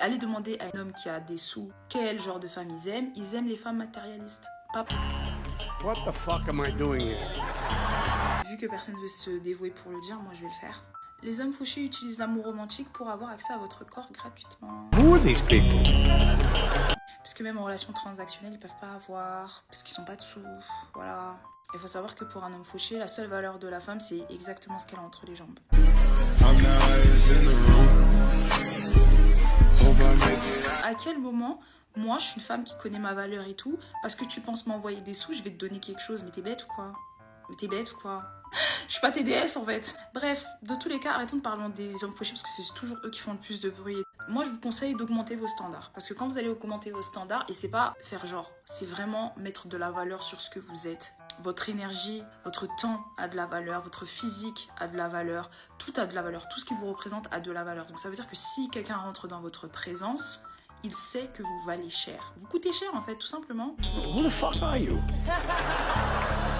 allez demander à un homme qui a des sous quel genre de femme ils aiment. Ils aiment les femmes matérialistes. Pas... What the fuck am I doing here? Vu que personne ne veut se dévouer pour le dire, moi je vais le faire. Les hommes fauchés utilisent l'amour romantique pour avoir accès à votre corps gratuitement. Who are these people? Parce que même en relation transactionnelle, ils peuvent pas avoir, parce qu'ils sont pas dessous, voilà. Il faut savoir que pour un homme fauché, la seule valeur de la femme, c'est exactement ce qu'elle a entre les jambes. À quel moment, moi, je suis une femme qui connaît ma valeur et tout, parce que tu penses m'envoyer des sous, je vais te donner quelque chose, mais t'es bête ou quoi? Mais t'es bête ou quoi? Je suis pas TDS en fait. Bref, de tous les cas, arrêtons de parler des hommes fauchés parce que c'est toujours eux qui font le plus de bruit. Moi, je vous conseille d'augmenter vos standards. Parce que quand vous allez augmenter vos standards, et c'est pas faire genre, c'est vraiment mettre de la valeur sur ce que vous êtes. Votre énergie, votre temps a de la valeur, votre physique a de la valeur, tout a de la valeur, tout ce qui vous représente a de la valeur. Donc ça veut dire que si quelqu'un rentre dans votre présence, il sait que vous valez cher. Vous coûtez cher en fait, tout simplement. Who the fuck are you?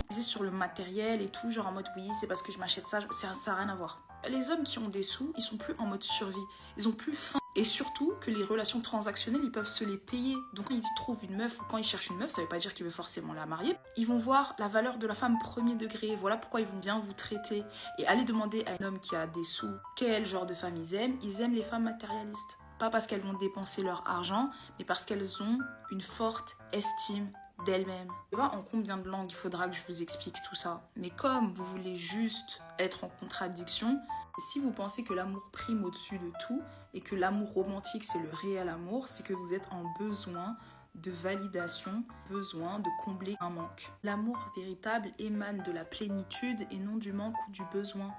C'est sur le matériel et tout, genre en mode oui, c'est parce que je m'achète ça, ça n'a rien à voir. Les hommes qui ont des sous, ils sont plus en mode survie, ils ont plus faim. Et surtout que les relations transactionnelles, ils peuvent se les payer. Donc quand ils trouvent une meuf ou quand ils cherchent une meuf, ça veut pas dire qu'ils veulent forcément la marier. Ils vont voir la valeur de la femme premier degré, voilà pourquoi ils vont bien vous traiter. Et allez demander à un homme qui a des sous quel genre de femme ils aiment les femmes matérialistes. Pas parce qu'elles vont dépenser leur argent, mais parce qu'elles ont une forte estime d'elles-mêmes. Je sais pas en combien de langues il faudra que je vous explique tout ça. Mais comme vous voulez juste être en contradiction, si vous pensez que l'amour prime au-dessus de tout et que l'amour romantique c'est le réel amour, c'est que vous êtes en besoin de validation, besoin de combler un manque. L'amour véritable émane de la plénitude et non du manque ou du besoin.